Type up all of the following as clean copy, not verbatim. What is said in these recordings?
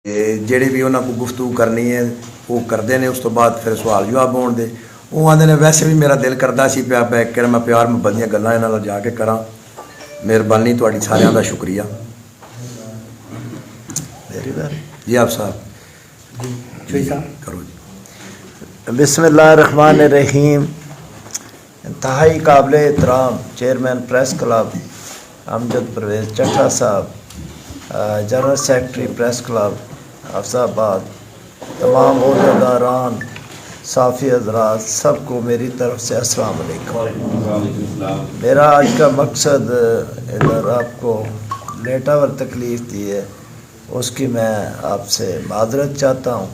ਜਿਹੜੇ ਵੀ ਉਹਨਾਂ ਕੋਲ ਗੁਫ਼ਤਗੂ ਕਰਨੀ ਹੈ ਉਹ ਕਰਦੇ ਨੇ। ਉਸ ਤੋਂ ਬਾਅਦ ਫਿਰ ਸਵਾਲ ਜਵਾਬ ਹੋਣ ਦੇ ਉਹ ਆਉਂਦੇ ਨੇ। ਵੈਸੇ ਵੀ ਮੇਰਾ ਦਿਲ ਕਰਦਾ ਸੀ ਪਿਆ ਬੈਕ ਕੇ ਮੈਂ ਪਿਆਰ ਮੁਹੱਬਤ ਦੀਆਂ ਗੱਲਾਂ ਇਹਨਾਂ ਨਾਲ ਜਾ ਕੇ ਕਰਾਂ। ਮਿਹਰਬਾਨੀ ਤੁਹਾਡੀ ਸਾਰਿਆਂ ਦਾ ਸ਼ੁਕਰੀਆ। جی آپ صاحب کرو جی۔ بسم اللہ الرحمن الرحیم۔ انتہائی قابل احترام چیئرمین پریس کلب امجد پرویز چٹھا صاحب، جنرل سیکرٹری پریس کلب حفظ آباد، تمام عہدیداران، صحافی حضرات، سب کو میری طرف سے السلام علیکم۔ میرا آج کا مقصد ادھر آپ کو لیٹا اور تکلیف دی ہے، اس کی میں آپ سے معذرت چاہتا ہوں،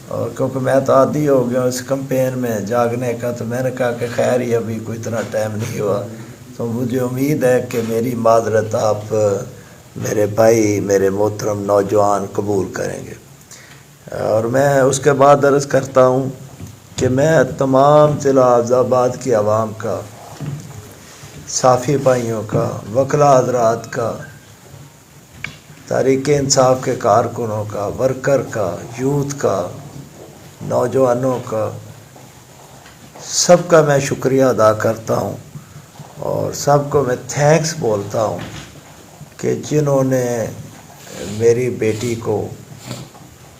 اور کیونکہ میں تو عادی ہو گیا ہوں اس کمپین میں جاگنے کا، تو میں نے کہا کہ خیر ہی ابھی کوئی اتنا ٹائم نہیں ہوا، تو مجھے امید ہے کہ میری معذرت آپ میرے بھائی، میرے محترم نوجوان قبول کریں گے۔ اور میں اس کے بعد عرض کرتا ہوں کہ میں تمام ضلع حفظ آباد کی عوام کا، صحافی بھائیوں کا، وکلاء حضرات کا، تحریک انصاف کے کارکنوں کا، ورکر کا، یوتھ کا، نوجوانوں کا، سب کا میں شکریہ ادا کرتا ہوں، اور سب کو میں تھینکس بولتا ہوں کہ جنہوں نے میری بیٹی کو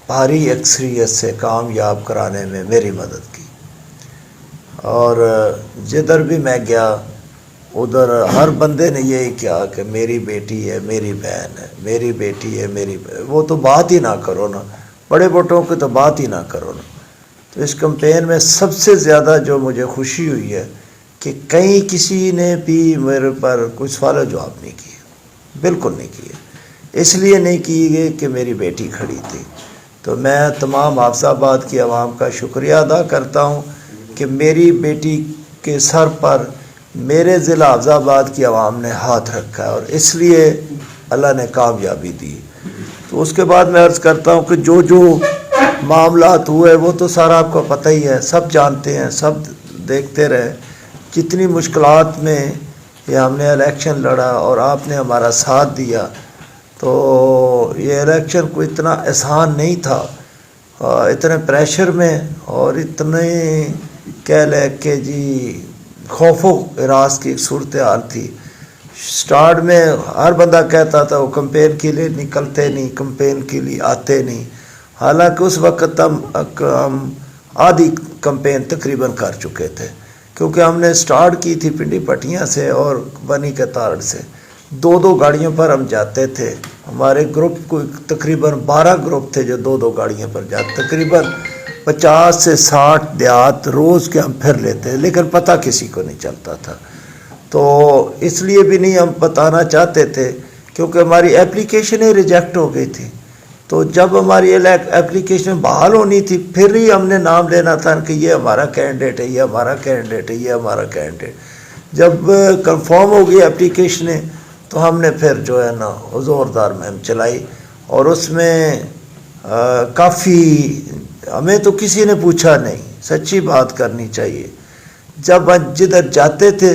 بھاری اکثریت سے کامیاب کرانے میں میری مدد کی۔ اور جدھر بھی میں گیا ادھر ہر بندے نے یہی کہا کہ میری بیٹی ہے، میری بہن ہے، میری بیٹی ہے، میری بہن۔ وہ تو بات ہی نہ کرو نا، بڑے بوٹوں کی تو بات ہی نہ کرو نا۔ تو اس کمپین میں سب سے زیادہ جو مجھے خوشی ہوئی ہے کہ کہیں کسی نے بھی میرے پر کوئی سوال و جواب نہیں کیا، بالکل نہیں کیے۔ اس لیے نہیں کی گئی کہ میری بیٹی کھڑی تھی۔ تو میں تمام حفظ آباد کی عوام کا شکریہ ادا کرتا ہوں کہ میری بیٹی کے سر پر میرے ضلع حفظ آباد کی عوام نے ہاتھ رکھا ہے، اور اس لیے اللہ نے کامیابی دی۔ تو اس کے بعد میں عرض کرتا ہوں کہ جو معاملات ہوئے وہ تو سارا آپ کو پتہ ہی ہے، سب جانتے ہیں، سب دیکھتے رہے۔ جتنی مشکلات میں یہ ہم نے الیکشن لڑا اور آپ نے ہمارا ساتھ دیا، تو یہ الیکشن کوئی اتنا آسان نہیں تھا، اتنے پریشر میں اور اتنے کہہ لے کہ جی خوف و ہراس کی ایک صورتحال تھی۔ سٹارٹ میں ہر بندہ کہتا تھا وہ کمپین کے لیے نکلتے نہیں، کمپین کے لیے آتے نہیں، حالانکہ اس وقت ہم آدھی کمپین تقریباً کر چکے تھے، کیونکہ ہم نے سٹارٹ کی تھی پنڈی پٹیاں سے اور بنی کے تارڑ سے۔ دو گاڑیوں پر ہم جاتے تھے، ہمارے گروپ کو تقریباً 12 گروپ تھے جو دو گاڑیوں پر جاتے، تقریباً 50 سے 60 دیہات روز کے ہم پھر لیتے، لیکن پتہ کسی کو نہیں چلتا تھا۔ تو اس لیے بھی نہیں ہم بتانا چاہتے تھے کیونکہ ہماری اپلیکیشن ہی ریجیکٹ ہو گئی تھی۔ تو جب ہماری اپلیکیشن بحال ہونی تھی پھر ہی ہم نے نام لینا تھا کہ یہ ہمارا کینڈیڈیٹ ہے، یہ ہمارا کینڈیڈیٹ ہے، یہ ہمارا کینڈیڈیٹ۔ جب کنفرم ہو گئی اپلیکیشنیں تو ہم نے پھر جو ہے نا زوردار مہم چلائی، اور اس میں کافی ہمیں تو کسی نے پوچھا نہیں، سچی بات کرنی چاہیے۔ جب جدھر جاتے تھے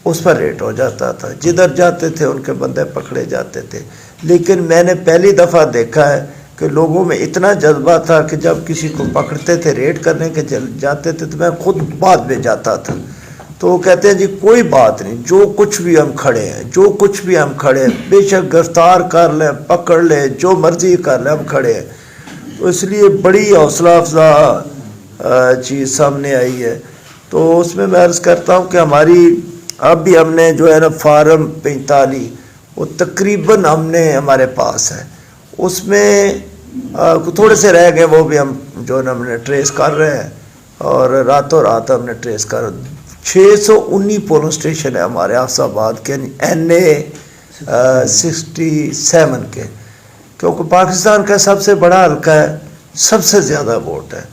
اس پر ریٹ ہو جاتا تھا، جدھر جاتے تھے ان کے بندے پکڑے جاتے تھے، لیکن میں نے پہلی دفعہ دیکھا ہے کہ لوگوں میں اتنا جذبہ تھا کہ جب کسی کو پکڑتے تھے ریٹ کرنے کے جاتے تھے تو میں خود بعد میں جاتا تھا، تو وہ کہتے ہیں جی کوئی بات نہیں، جو کچھ بھی ہم کھڑے ہیں، جو کچھ بھی ہم کھڑے ہیں، بے شک گرفتار کر لیں، پکڑ لیں، جو مرضی کر لیں، ہم کھڑے ہیں۔ تو اس لیے بڑی حوصلہ افزا چیز سامنے آئی ہے۔ تو اس میں عرض کرتا ہوں کہ ہماری اب بھی ہم نے جو ہے نا فارم 45 وہ تقریباً ہم نے ہمارے پاس ہے، اس میں تھوڑے سے رہ گئے، وہ بھی ہم جو ہے نا ہم نے ٹریس کر رہے ہیں، اور راتوں رات ہم نے ٹریس کر 619 پولنگ اسٹیشن ہے ہمارے حفظ آباد کے NA 67 کے، کیونکہ پاکستان کا سب سے بڑا حلقہ ہے، سب سے زیادہ ووٹ ہے،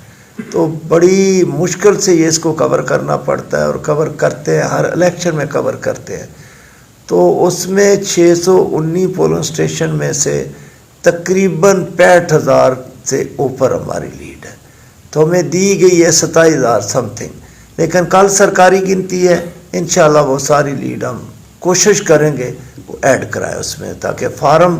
تو بڑی مشکل سے یہ اس کو کور کرنا پڑتا ہے، اور کور کرتے ہیں، ہر الیکشن میں کور کرتے ہیں۔ تو اس میں 619 پولنگ اسٹیشن میں سے تقریباً 65,000 سے اوپر ہماری لیڈ ہے، تو ہمیں دی گئی ہے 27,000 سم تھنگ، لیکن کل سرکاری گنتی ہے، انشاءاللہ وہ ساری لیڈ ہم کوشش کریں گے وہ ایڈ کرائے اس میں، تاکہ فارم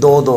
2-2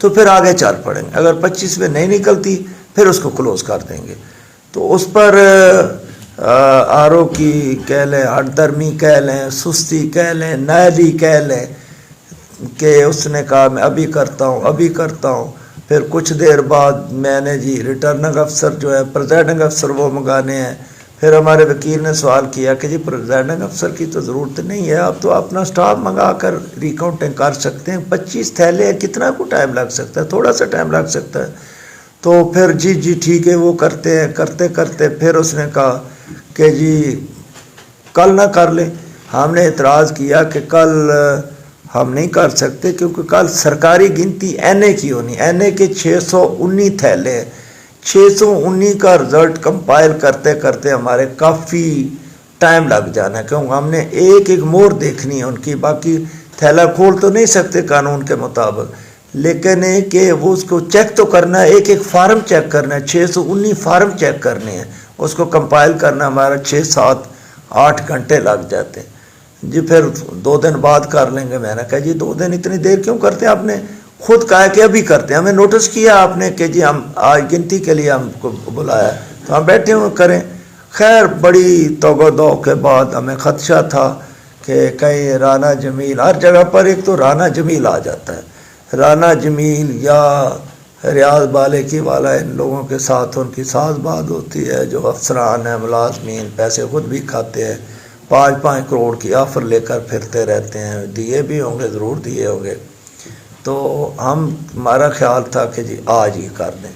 تو پھر آگے چل پڑیں گے. اگر 25 میں نہیں نکلتی پھر اس کو کلوز کر دیں گے. تو اس پر آرو کی کہہ لیں، ہٹ درمی کہہ لیں، سستی کہہ لیں، نائلی کہہ لیں کہ اس نے کہا میں ابھی کرتا ہوں. پھر کچھ دیر بعد میں نے جی ریٹرننگ افسر جو ہے پریزائڈنگ افسر وہ منگانے ہیں. پھر ہمارے وکیل نے سوال کیا کہ جی پریزائڈنگ افسر کی تو ضرورت نہیں ہے، آپ تو اپنا سٹاف منگا کر ریکاؤنٹنگ کر سکتے ہیں. 25 تھیلے ہیں، کتنا کو ٹائم لگ سکتا ہے؟ تھوڑا سا ٹائم لگ سکتا ہے. تو پھر جی ٹھیک ہے وہ کرتے ہیں. کرتے پھر اس نے کہا کہ جی کل نہ کر لیں. ہم نے اعتراض کیا کہ کل ہم نہیں کر سکتے کیونکہ کل سرکاری گنتی این اے کی ہونی. این اے کے 619 تھیلے ہیں. 619 کا رزلٹ کمپائل کرتے ہمارے کافی ٹائم لگ جانا ہے، کیونکہ ہم نے ایک مور دیکھنی ہے ان کی. باقی تھیلا کھول تو نہیں سکتے قانون کے مطابق، لیکن کہ وہ اس کو چیک تو کرنا ہے، ایک فارم چیک کرنا ہے. 619 فارم چیک کرنے ہیں، اس کو کمپائل کرنا ہمارا 6 7 8 گھنٹے لگ جاتے ہیں. جی پھر 2 دن بعد کر لیں گے. میں نے کہا جی 2 دن اتنی دیر کیوں کرتے ہیں؟ آپ نے خود کہا کہ ابھی کرتے ہیں. ہمیں نوٹس کیا آپ نے کہ جی ہم آج گنتی کے لیے ہم کو بلایا تو ہم بیٹھے ہوئے کریں. خیر بڑی توگو کے بعد ہمیں خدشہ تھا کہ کہیں رانا جمیل، ہر جگہ پر ایک تو رانا جمیل آ جاتا ہے. رانا جمیل یا ریاض بالیکی والا، ان لوگوں کے ساتھ ان کی ساز بات ہوتی ہے جو افسران ہیں، ملازمین پیسے خود بھی کھاتے ہیں. 5 کروڑ کی آفر لے کر پھرتے رہتے ہیں. دیے بھی ہوں گے، ضرور دیے ہوں گے. تو ہمارا خیال تھا کہ جی آج ہی کر دیں،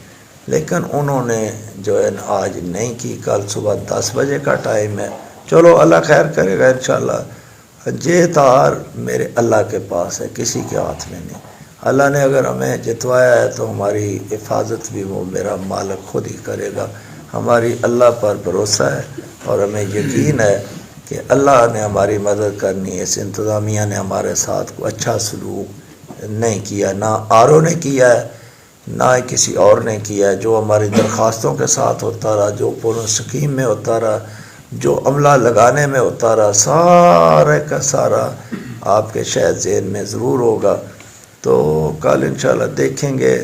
لیکن انہوں نے جو ہے آج نہیں کی. کل صبح 10 بجے کا ٹائم ہے. چلو اللہ خیر کرے گا انشاءاللہ. جیتار میرے اللہ کے پاس ہے، کسی کے ہاتھ میں نہیں. اللہ نے اگر ہمیں جتوایا ہے تو ہماری حفاظت بھی وہ میرا مالک خود ہی کرے گا. ہماری اللہ پر بھروسہ ہے اور ہمیں یقین ہے کہ اللہ نے ہماری مدد کرنی ہے. اس انتظامیہ نے ہمارے ساتھ کوئی اچھا سلوک نہیں کیا، نہ آرو نے کیا ہے نہ کسی اور نے کیا ہے. جو ہماری درخواستوں کے ساتھ ہوتا رہا، جو پورن سکیم میں ہوتا رہا، جو عملہ لگانے میں ہوتا رہا، سارے کا سارا آپ کے شاید ذہن میں ضرور ہوگا. تو کل انشاءاللہ دیکھیں گے.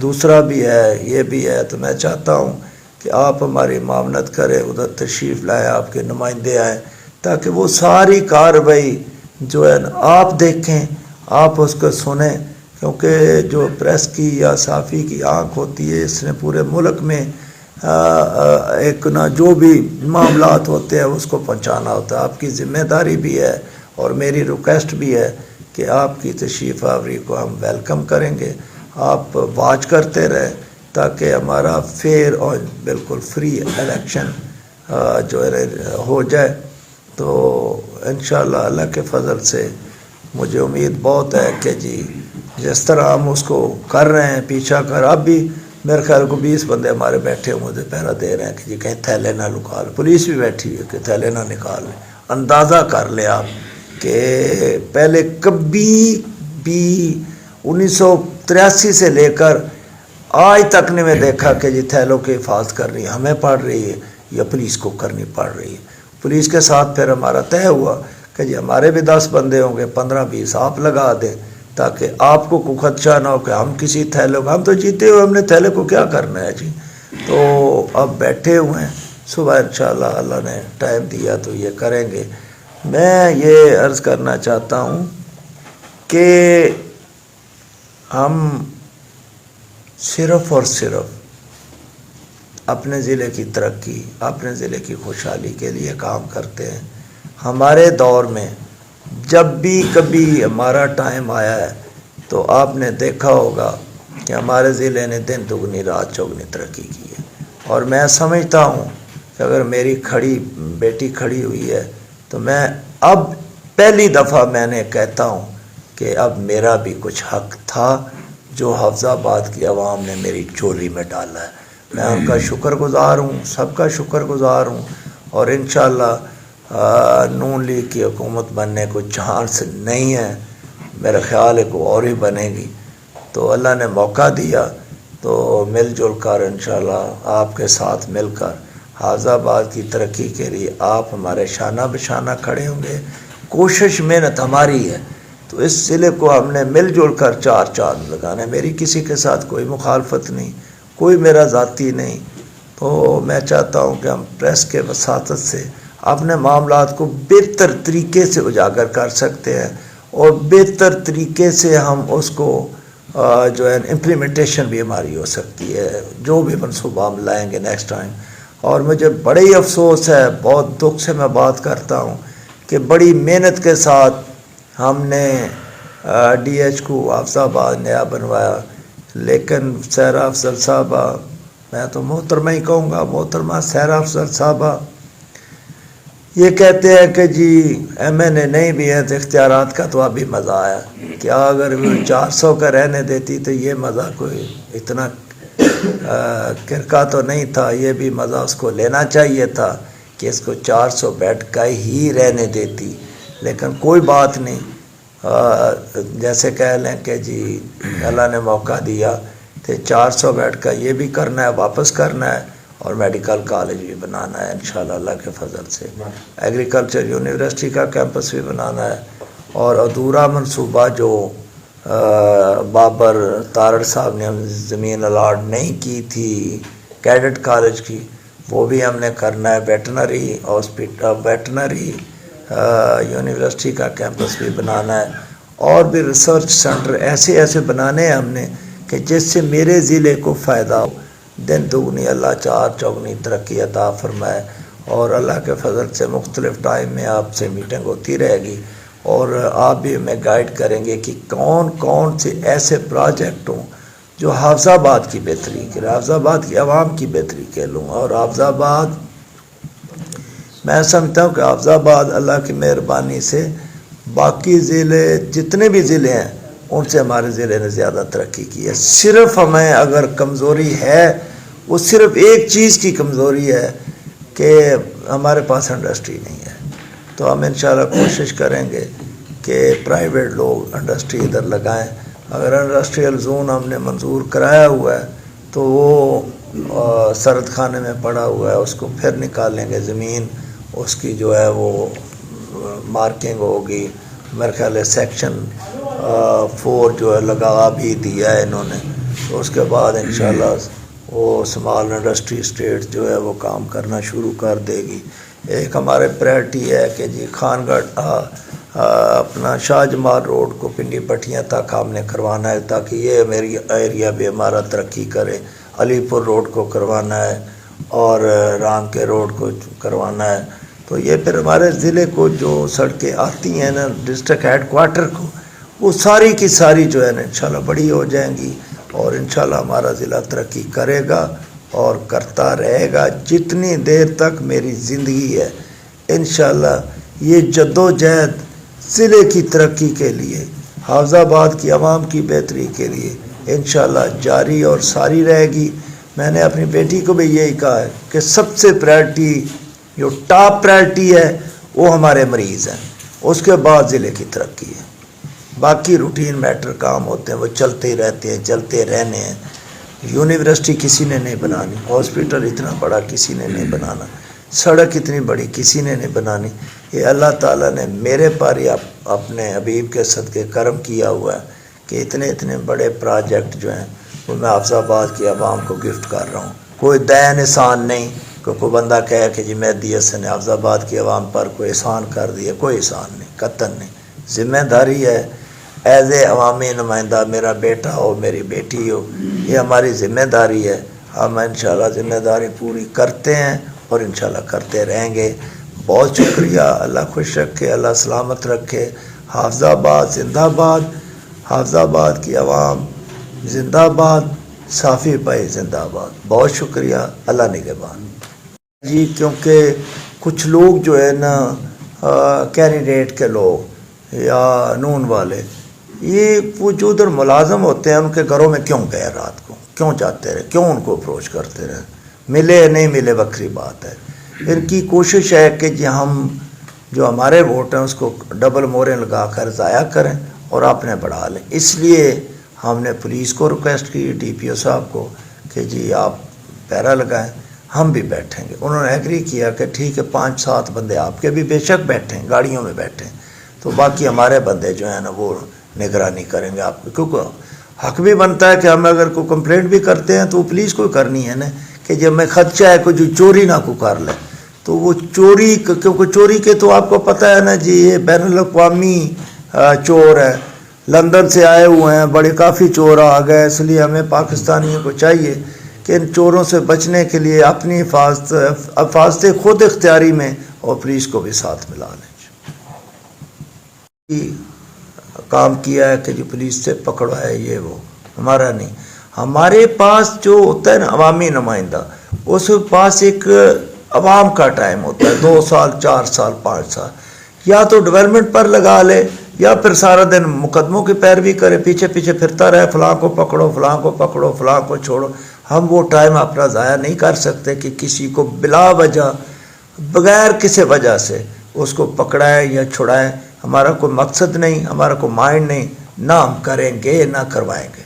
دوسرا بھی ہے، یہ بھی ہے. تو میں چاہتا ہوں کہ آپ ہماری معاونت کریں، ادھر تشریف لائیں، آپ کے نمائندے آئیں تاکہ وہ ساری کارروائی جو ہے آپ دیکھیں، آپ اس کو سنیں. کیونکہ جو پریس کی یا صحافی کی آنکھ ہوتی ہے، اس نے پورے ملک میں ایک نہ جو بھی معاملات ہوتے ہیں اس کو پہنچانا ہوتا ہے. آپ کی ذمہ داری بھی ہے اور میری ریکویسٹ بھی ہے کہ آپ کی تشریف آوری کو ہم ویلکم کریں گے. آپ واچ کرتے رہیں تاکہ ہمارا فیئر اور بالکل فری الیکشن جو ہے ہو جائے. تو انشاءاللہ اللہ کے فضل سے مجھے امید بہت ہے کہ جی جس طرح ہم اس کو کر رہے ہیں پیچھا کر، اب بھی میرے خیال کو 20 بندے ہمارے بیٹھے ہوئے مجھے پہرا دے رہے ہیں کہ جی کہیں تھیلے نہ نکال. پولیس بھی بیٹھی ہے کہ تھیلے نہ نکال لیں. اندازہ کر لیں آپ کہ پہلے کبھی بھی 1983 سے لے کر آج تک نے میں دیکھا کہ جی تھیلوں کی حفاظت کرنی ہمیں پڑ رہی ہے یا پولیس کو کرنی پڑ رہی ہے. پولیس کے ساتھ پھر ہمارا طے ہوا کہ جی ہمارے بھی 10 بندے ہوں گے، 15-20 آپ لگا دیں تاکہ آپ کو کوئی خدشہ نہ ہو کہ ہم کسی تھیلے کو، ہم تو جیتے ہوئے ہم نے تھیلے کو کیا کرنا ہے جی. تو اب بیٹھے ہوئے ہیں، صبح انشاءاللہ اللہ نے ٹائم دیا تو یہ کریں گے. میں یہ عرض کرنا چاہتا ہوں کہ ہم صرف اور صرف اپنے ضلع کی ترقی، اپنے ضلع کی خوشحالی کے لیے کام کرتے ہیں. ہمارے دور میں جب بھی کبھی ہمارا ٹائم آیا ہے تو آپ نے دیکھا ہوگا کہ ہمارے ضلع نے دن دگنی رات چوگنی ترقی کی ہے. اور میں سمجھتا ہوں کہ اگر میری بیٹی کھڑی ہوئی ہے تو میں اب پہلی دفعہ میں نے کہتا ہوں کہ اب میرا بھی کچھ حق تھا جو حفظ آباد کی عوام نے میری چولی میں ڈالا ہے. میں ان کا شکر گزار ہوں، سب کا شکر گزار ہوں. اور انشاءاللہ نون لیگ کی حکومت بننے کو چانس نہیں ہے، میرا خیال ہے کہ اور ہی بنے گی. تو اللہ نے موقع دیا تو مل جل کر انشاءاللہ آپ کے ساتھ مل کر حافظ آباد کی ترقی کے لیے آپ ہمارے شانہ بشانہ کھڑے ہوں گے. کوشش محنت ہماری ہے تو اس ضلع کو ہم نے مل جل کر چار چاند لگانا ہے. میری کسی کے ساتھ کوئی مخالفت نہیں, کوئی میرا ذاتی نہیں. تو میں چاہتا ہوں کہ ہم پریس کے وساطت سے اپنے معاملات کو بہتر طریقے سے اجاگر کر سکتے ہیں, اور بہتر طریقے سے ہم اس کو جو ہے امپلیمنٹیشن بھی ہماری ہو سکتی ہے, جو بھی منصوبہ ہم لائیں گے نیکسٹ ٹائم. اور مجھے بڑے ہی افسوس ہے, بہت دکھ سے میں بات کرتا ہوں کہ بڑی محنت کے ساتھ ہم نے ڈی ایچ کو حافظ آباد نیا بنوایا, لیکن سحرا افضل صاحبہ, میں تو محترمہ ہی کہوں گا, محترمہ سحرا افضل صاحبہ یہ کہتے ہیں کہ جی ایم این اے نہیں بھی ہے تو اختیارات کا تو ابھی مزہ آیا. کیا اگر وہ 400 کا رہنے دیتی تو یہ مزہ کوئی اتنا کرکا تو نہیں تھا, یہ بھی مزہ اس کو لینا چاہیے تھا کہ اس کو 400 بیڈ کا ہی رہنے دیتی. لیکن کوئی بات نہیں, جیسے کہہ لیں کہ جی اللہ نے موقع دیا تو 400 بیڈ کا یہ بھی کرنا ہے, واپس کرنا ہے, اور میڈیکل کالج بھی بنانا ہے انشاءاللہ اللہ کے فضل سے. ایگریکلچر یونیورسٹی کا کیمپس بھی بنانا ہے, اور ادھورا منصوبہ جو بابر تارڑ صاحب نے زمین الاٹ نہیں کی تھی کیڈٹ کالج کی, وہ بھی ہم نے کرنا ہے. ویٹنری ہاسپٹل, ویٹنری یونیورسٹی کا کیمپس بھی بنانا ہے, اور بھی ریسرچ سینٹر ایسے ایسے بنانے ہیں ہم نے کہ جس سے میرے ضلع کو فائدہ ہو. دن دگنی اللہ چار چوگنی ترقی عطا فرمائے, اور اللہ کے فضل سے مختلف ٹائم میں آپ سے میٹنگ ہوتی رہے گی, اور آپ بھی ہمیں گائیڈ کریں گے کہ کون کون سے ایسے پروجیکٹ ہوں جو حافظ آباد کی بہتری کے, حافظ آباد کی عوام کی بہتری کے لوں. اور حافظ آباد, میں سمجھتا ہوں کہ حافظ آباد اللہ کی مہربانی سے باقی ضلع جتنے بھی ضلع ہیں ان سے ہمارے ضلع نے زیادہ ترقی کی ہے. صرف ہمیں اگر کمزوری ہے وہ صرف ایک چیز کی کمزوری ہے کہ ہمارے پاس انڈسٹری نہیں ہے. تو ہم انشاءاللہ کوشش کریں گے کہ پرائیویٹ لوگ انڈسٹری ادھر لگائیں. اگر انڈسٹریل زون ہم نے منظور کرایا ہوا ہے تو وہ سرد خانے میں پڑا ہوا ہے, اس کو پھر نکالیں گے زمین, اس کی جو ہے وہ مارکنگ ہوگی. میرے خیال ہے سیکشن 4 جو ہے لگا بھی دیا ہے انہوں نے, تو اس کے بعد انشاءاللہ وہ اسمال انڈسٹری اسٹیٹ جو ہے وہ کام کرنا شروع کر دے گی. ایک ہمارے پریورٹی ہے کہ جی خان گڑھ اپنا شاہ جمال روڈ کو پنڈی پٹھیاں تک ہم نے کروانا ہے تاکہ یہ میری ایریا بھی ہمارا ترقی کرے. علی پور روڈ کو کروانا ہے اور رام کے روڈ کو کروانا ہے. تو یہ پھر ہمارے ضلع کو جو سڑکیں آتی ہیں نا ڈسٹرکٹ ہیڈ کوارٹر کو, وہ ساری کی ساری جو ہے نا انشاءاللہ بڑی ہو جائیں گی, اور انشاءاللہ ہمارا ضلع ترقی کرے گا اور کرتا رہے گا جتنی دیر تک میری زندگی ہے. انشاءاللہ یہ جدوجہد ضلع کی ترقی کے لیے, حافظ آباد کی عوام کی بہتری کے لیے انشاءاللہ جاری اور ساری رہے گی. میں نے اپنی بیٹی کو بھی یہی کہا ہے کہ سب سے پرائرٹی جو ٹاپ پرائرٹی ہے وہ ہمارے مریض ہیں, اس کے بعد ضلع کی ترقی ہے. باقی روٹین میٹر کام ہوتے ہیں وہ چلتے ہی رہتے ہیں, چلتے رہنے ہیں. یونیورسٹی کسی نے نہیں بنانی, ہاسپٹل اتنا بڑا کسی نے نہیں بنانا, سڑک اتنی بڑی کسی نے نہیں بنانی. یہ اللہ تعالیٰ نے میرے پر ہی اپنے حبیب کے صدقے کرم کیا ہوا ہے کہ اتنے اتنے بڑے پروجیکٹ جو ہیں وہ میں حافظ آباد کی عوام کو گفٹ کر رہا ہوں. کوئی دین احسان نہیں کہ کوئی بندہ کہے کہ جی مہدی حسن نے حافظ آباد کی عوام پر کوئی احسان کر دیا, کوئی احسان نہیں, قطعاً نہیں. ذمہ داری ہے ایز اے عوامی نمائندہ, میرا بیٹا ہو میری بیٹی ہو, یہ ہماری ذمہ داری ہے. ہم انشاءاللہ ذمہ داری پوری کرتے ہیں اور انشاءاللہ کرتے رہیں گے. بہت شکریہ, اللہ خوش رکھے, اللہ سلامت رکھے. حافظ آباد زندہ باد, حافظ آباد کی عوام زندہ باد, صافی بھائی زندہ باد. بہت شکریہ, اللہ نگہبان. جی کیونکہ کچھ لوگ جو ہے نا کینڈیڈیٹ کے لوگ یا نون والے, یہ وہ جو ادھر ملازم ہوتے ہیں ان کے گھروں میں کیوں گئے رات کو, کیوں جاتے رہے, کیوں ان کو اپروچ کرتے رہے, ملے نہیں ملے وکری بات ہے. ان کی کوشش ہے کہ جی ہم جو ہمارے ووٹ ہیں اس کو ڈبل موریں لگا کر ضائع کریں اور اپنے بڑھا لیں. اس لیے ہم نے پولیس کو ریکویسٹ کی, ڈی پی او صاحب کو, کہ جی آپ پیرا لگائیں, ہم بھی بیٹھیں گے. انہوں نے ایگری کیا کہ ٹھیک ہے 5-7 بندے آپ کے بھی بے شک بیٹھیں, گاڑیوں میں بیٹھیں. تو تو باقی ہمارے بندے جو ہیں نا وہ نگرانی کریں گے آپ کو، کیونکہ حق بھی بنتا ہے کہ ہم اگر کوئی کمپلینٹ بھی کرتے ہیں تو پولیس کو کرنی ہے نا، کہ جب میں خدشہ ہے کوئی جو چوری نہ کو کر لے، تو وہ چوری، کیونکہ چوری کے تو آپ کو پتہ ہے نا جی، یہ بین الاقوامی چور ہے، لندن سے آئے ہوئے ہیں، بڑے کافی چور آ گئے، اس لیے ہمیں پاکستانیوں کو چاہیے کہ ان چوروں سے بچنے کے لیے اپنی حفاظت خود اختیاری میں اور پولیس کو بھی ساتھ ملا لیں۔ کام کیا ہے کہ جو پولیس سے پکڑوایا یہ وہ، ہمارا نہیں، ہمارے پاس جو ہوتا ہے نا عوامی نمائندہ، اس کے پاس ایک عوام کا ٹائم ہوتا ہے، 2 سال 4 سال 5 سال، یا تو ڈیولپمنٹ پر لگا لے یا پھر سارا دن مقدموں کی پیروی کرے، پیچھے پیچھے پھرتا رہے، فلاں کو پکڑو، فلاں کو پکڑو، فلاں کو چھوڑو۔ ہم وہ ٹائم اپنا ضائع نہیں کر سکتے کہ کسی کو بلا وجہ، بغیر کسی وجہ سے اس کو پکڑائے یا چھڑائے۔ ہمارا کوئی مقصد نہیں، ہمارا کوئی مائنڈ نہیں، نہ ہم کریں گے نہ کروائیں گے۔